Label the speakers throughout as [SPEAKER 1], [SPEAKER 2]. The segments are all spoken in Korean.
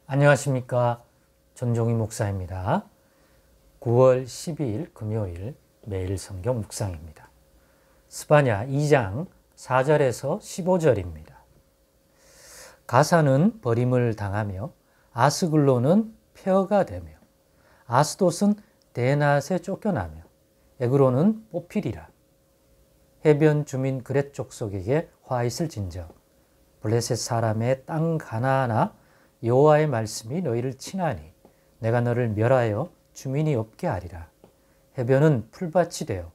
[SPEAKER 1] 안녕하십니까. 전종희 목사입니다. 9월 12일 금요일 매일 성경 묵상입니다. 스바냐 2장 4절에서 15절입니다. 가사는 버림을 당하며 아스글론은 폐허가 되며 아스돗은 데낫에 쫓겨나며 에그론은 뽑히리라. 해변 주민 그렛 족속에게 화 있을진저 블레셋 사람의 땅 가나아나 여호와의 말씀이 너희를 치나니 내가 너를 멸하여 주민이 없게 하리라. 해변은 풀밭이 되어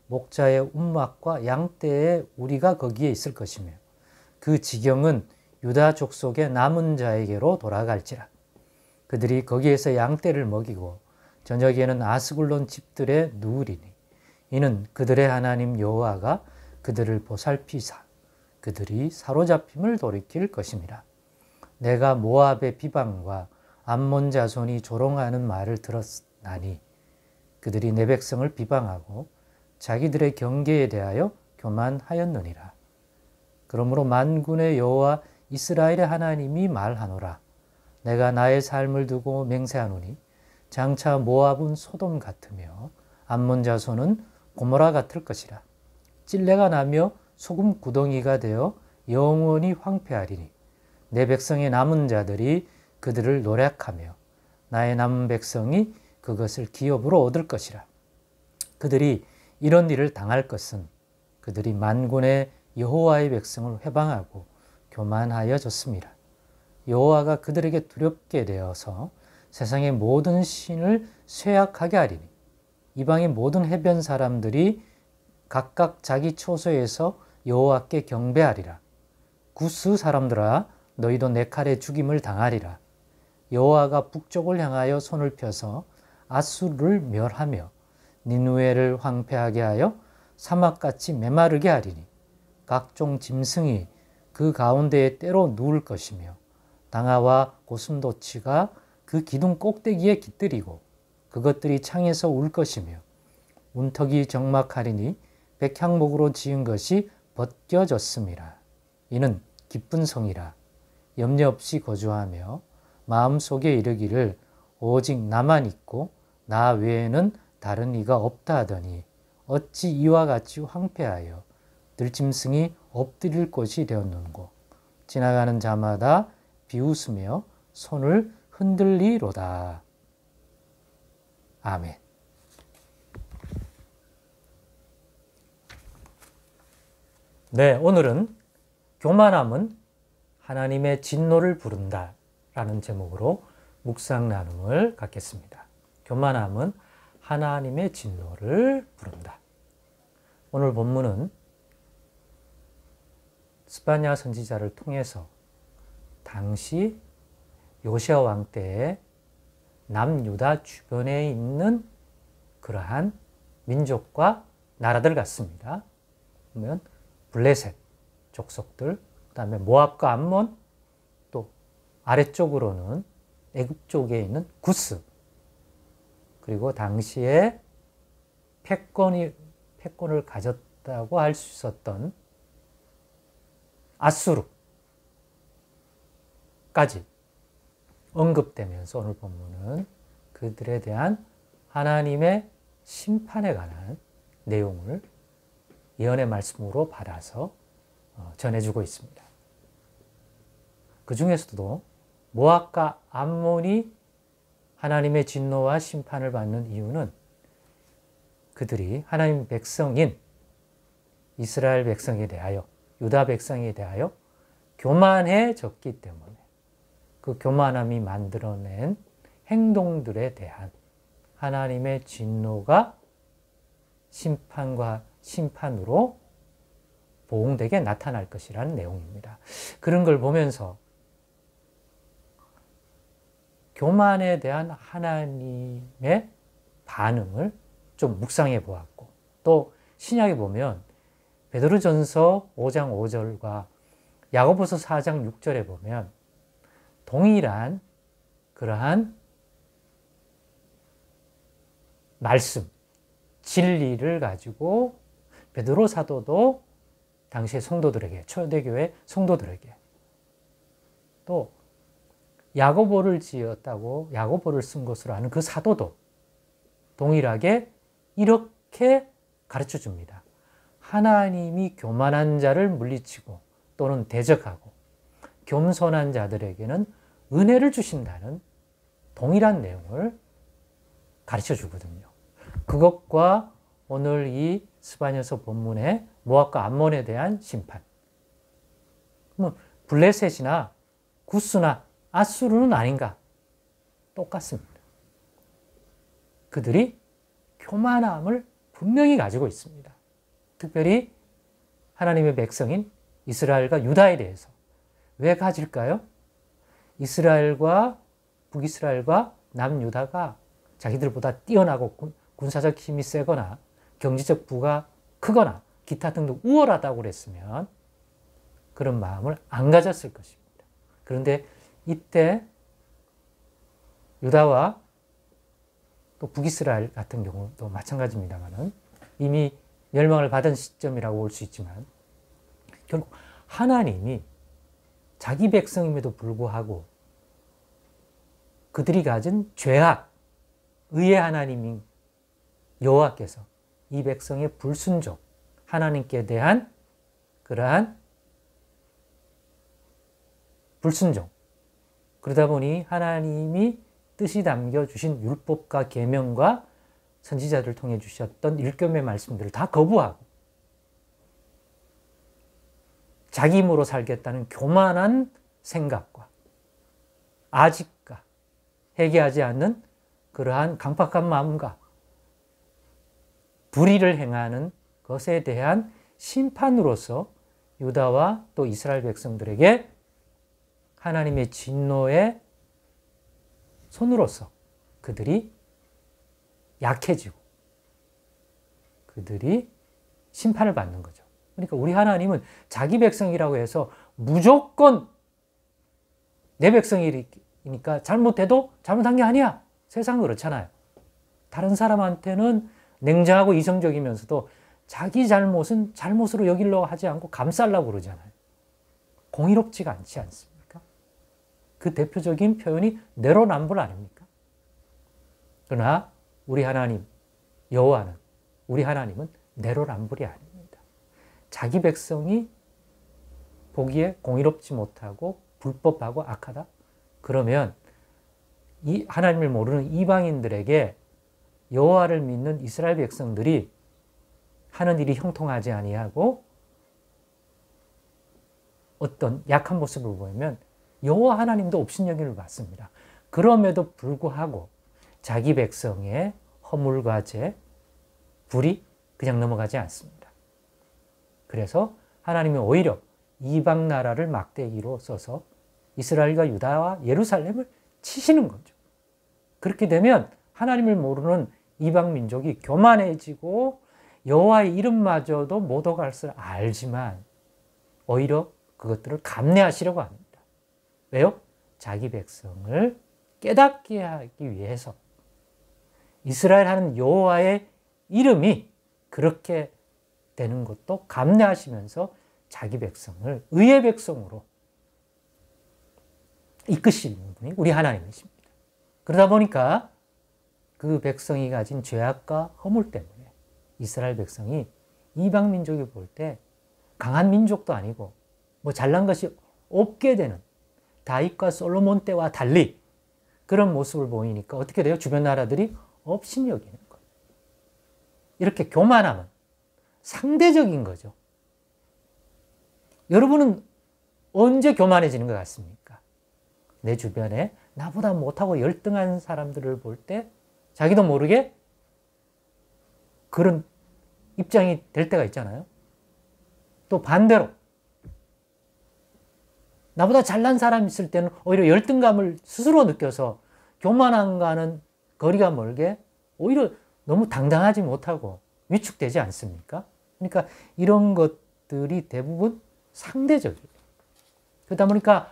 [SPEAKER 1] 목자의 움막과 양떼의 우리가 거기에 있을 것이며 그 지경은 유다 족속의 남은 자에게로 돌아갈지라. 그들이 거기에서 양떼를 먹이고 저녁에는 아스글론 집들에 누우리니 이는 그들의 하나님 여호와가 그들을 보살피사 그들이 사로잡힘을 돌이킬 것임이라. 내가 모압의 비방과 암몬 자손이 조롱하는 말을 들었나니 그들이 내 백성을 비방하고 자기들의 경계에 대하여 교만하였느니라. 그러므로 만군의 여호와 이스라엘의 하나님이 말하노라. 내가 나의 삶을 두고 맹세하노니 장차 모압은 소돔 같으며 암몬 자손은 고모라 같을 것이라. 찔레가 나며 소금 구덩이가 되어 영원히 황폐하리니 내 백성의 남은 자들이 그들을 노략하며 나의 남은 백성이 그것을 기업으로 얻을 것이라. 그들이 이런 일을 당할 것은 그들이 만군의 여호와의 백성을 회방하고 교만하여졌습니다. 여호와가 그들에게 두렵게 되어서 세상의 모든 신을 쇠약하게 하리니 이방의 모든 해변 사람들이 각각 자기 처소에서 여호와께 경배하리라. 구스 사람들아 너희도 내 칼에 죽임을 당하리라. 여호와가 북쪽을 향하여 손을 펴서 아수르를 멸하며 니느웨를 황폐하게 하여 사막같이 메마르게 하리니 각종 짐승이 그 가운데에 때로 누울 것이며 당아와 고슴도치가 그 기둥 꼭대기에 깃들이고 그것들이 창에서 울 것이며 문턱이 적막하리니 백향목으로 지은 것이 벗겨졌음이라. 이는 기쁜 성이라. 염려 없이 거주하며 마음속에 이르기를 오직 나만 있고 나 외에는 다른 이가 없다 하더니 어찌 이와 같이 황폐하여 들짐승이 엎드릴 곳이 되었는고 지나가는 자마다 비웃으며 손을 흔들리로다. 아멘. 네, 오늘은 교만함은 하나님의 진노를 부른다 라는 제목으로 묵상 나눔을 갖겠습니다. 교만함은 하나님의 진노를 부른다. 오늘 본문은 스바냐 선지자를 통해서 당시 요시야 왕 때에 남유다 주변에 있는 그러한 민족과 나라들 같습니다. 보면 블레셋 족속들, 그 다음에 모압과 암몬, 또 아래쪽으로는 애굽 쪽에 있는 구스, 그리고 당시에 패권을 가졌다고 할 수 있었던 아수르까지 언급되면서 오늘 본문은 그들에 대한 하나님의 심판에 관한 내용을 예언의 말씀으로 받아서 전해주고 있습니다. 그 중에서도 모압과 암몬이 하나님의 진노와 심판을 받는 이유는 그들이 하나님 백성인 이스라엘 백성에 대하여 유다 백성에 대하여 교만해졌기 때문에 그 교만함이 만들어낸 행동들에 대한 하나님의 진노가 심판으로 보응되게 나타날 것이라는 내용입니다. 그런 걸 보면서 교만에 대한 하나님의 반응을 좀 묵상해 보았고 또 신약에 보면 베드로전서 5장 5절과 야고보서 4장 6절에 보면 동일한 그러한 말씀, 진리를 가지고 베드로 사도도 당시의 성도들에게, 초대교회 성도들에게 또 야고보를 지었다고 야고보를 쓴 것으로 아는 그 사도도 동일하게 이렇게 가르쳐 줍니다. 하나님이 교만한 자를 물리치고 또는 대적하고 겸손한 자들에게는 은혜를 주신다는 동일한 내용을 가르쳐 주거든요. 그것과 오늘 이 스바냐서 본문의 모압과 암몬에 대한 심판. 블레셋이나 구스나 아수르는 아닌가? 똑같습니다. 그들이 교만함을 분명히 가지고 있습니다. 특별히 하나님의 백성인 이스라엘과 유다에 대해서. 왜 가질까요? 이스라엘과 북이스라엘과 남유다가 자기들보다 뛰어나고 군사적 힘이 세거나 경제적 부가 크거나 기타 등등 우월하다고 그랬으면 그런 마음을 안 가졌을 것입니다. 그런데 이때 유다와 또 북이스라엘 같은 경우도 마찬가지입니다만 이미 멸망을 받은 시점이라고 볼 수 있지만 결국 하나님이 자기 백성임에도 불구하고 그들이 가진 죄악, 의의 하나님인 여호와께서 이 백성의 불순종, 하나님께 대한 그러한 불순종, 그러다 보니 하나님이 뜻이 담겨주신 율법과 계명과 선지자들을 통해 주셨던 율법의 말씀들을 다 거부하고 자기 힘으로 살겠다는 교만한 생각과 아집과 회개하지 않는 그러한 강팍한 마음과 불의를 행하는 것에 대한 심판으로서 유다와 또 이스라엘 백성들에게 하나님의 진노의 손으로서 그들이 약해지고 그들이 심판을 받는 거죠. 그러니까 우리 하나님은 자기 백성이라고 해서 무조건 내 백성이니까 잘못해도 잘못한 게 아니야. 세상은 그렇잖아요. 다른 사람한테는 냉정하고 이성적이면서도 자기 잘못은 잘못으로 여기려고 하지 않고 감싸려고 그러잖아요. 공의롭지가 않지 않습니까? 그 대표적인 표현이 내로남불 아닙니까? 그러나 우리 하나님 여호와는 우리 하나님은 내로남불이 아닙니다. 자기 백성이 보기에 공의롭지 못하고 불법하고 악하다? 그러면 이 하나님을 모르는 이방인들에게 여호와를 믿는 이스라엘 백성들이 하는 일이 형통하지 아니하고 어떤 약한 모습을 보이면 여호와 하나님도 업신여김을 받습니다. 그럼에도 불구하고 자기 백성의 허물과 죄, 불이 그냥 넘어가지 않습니다. 그래서 하나님이 오히려 이방 나라를 막대기로 써서 이스라엘과 유다와 예루살렘을 치시는 거죠. 그렇게 되면 하나님을 모르는 이방 민족이 교만해지고 여호와의 이름마저도 못 오갈 줄 알지만 오히려 그것들을 감내하시려고 합니다. 왜요? 자기 백성을 깨닫게 하기 위해서 이스라엘 하는 여호와의 이름이 그렇게 되는 것도 감내하시면서 자기 백성을 의의 백성으로 이끄시는 분이 우리 하나님이십니다. 그러다 보니까 그 백성이 가진 죄악과 허물 때문에 이스라엘 백성이 이방 민족이 볼 때 강한 민족도 아니고 뭐 잘난 것이 없게 되는 다윗과 솔로몬 때와 달리 그런 모습을 보이니까 어떻게 돼요? 주변 나라들이 업신여기는 거예요. 이렇게 교만함은 상대적인 거죠. 여러분은 언제 교만해지는 것 같습니까? 내 주변에 나보다 못하고 열등한 사람들을 볼 때 자기도 모르게 그런 입장이 될 때가 있잖아요. 또 반대로 나보다 잘난 사람이 있을 때는 오히려 열등감을 스스로 느껴서 교만함과는 거리가 멀게 오히려 너무 당당하지 못하고 위축되지 않습니까? 그러니까 이런 것들이 대부분 상대적이에요. 그러다 보니까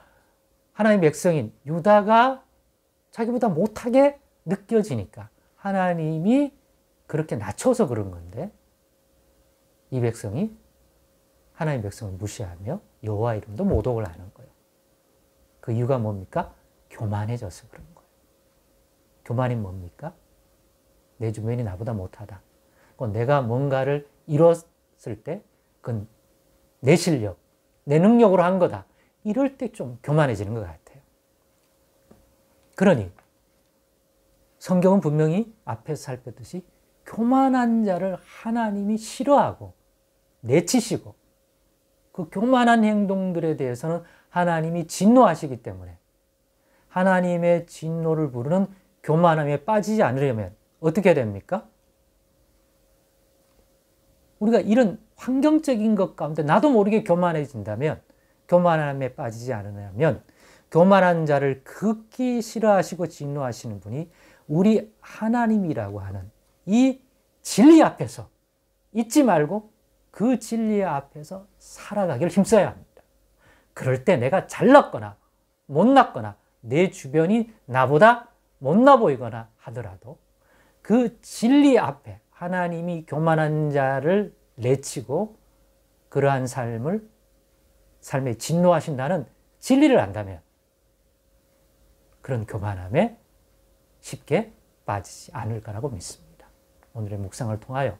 [SPEAKER 1] 하나님의 백성인 유다가 자기보다 못하게 느껴지니까 하나님이 그렇게 낮춰서 그런 건데 이 백성이 하나님의 백성을 무시하며 여호와 이름도 모독을 하는 거예요. 그 이유가 뭡니까? 교만해져서 그런 거예요. 교만이 뭡니까? 내 주변이 나보다 못하다. 내가 뭔가를 이뤘을 때 그건 내 실력, 내 능력으로 한 거다. 이럴 때 좀 교만해지는 것 같아요. 그러니 성경은 분명히 앞에서 살폈듯이 교만한 자를 하나님이 싫어하고 내치시고 그 교만한 행동들에 대해서는 하나님이 진노하시기 때문에 하나님의 진노를 부르는 교만함에 빠지지 않으려면 어떻게 됩니까? 우리가 이런 환경적인 것 가운데 나도 모르게 교만해진다면, 교만함에 빠지지 않으려면 교만한 자를 극히 싫어하시고 진노하시는 분이 우리 하나님이라고 하는 이 진리 앞에서 잊지 말고 그 진리 앞에서 살아가기를 힘써야 합니다. 그럴 때 내가 잘났거나 못났거나 내 주변이 나보다 못나 보이거나 하더라도 그 진리 앞에 하나님이 교만한 자를 내치고 그러한 삶에 진노하신다는 진리를 안다면 그런 교만함에 쉽게 빠지지 않을 거라고 믿습니다. 오늘의 묵상을 통하여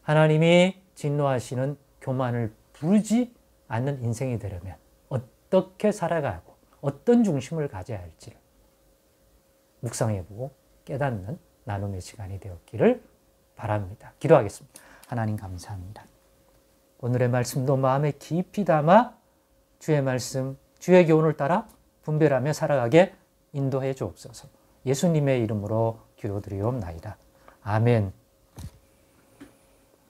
[SPEAKER 1] 하나님이 진노하시는 교만을 부르지 않는 인생이 되려면 어떻게 살아가고 어떤 중심을 가져야 할지를 묵상해보고 깨닫는 나눔의 시간이 되었기를 바랍니다. 기도하겠습니다. 하나님 감사합니다. 오늘의 말씀도 마음에 깊이 담아 주의 말씀, 주의 교훈을 따라 분별하며 살아가게 인도해 주옵소서. 예수님의 이름으로 기도드리옵나이다. 아멘.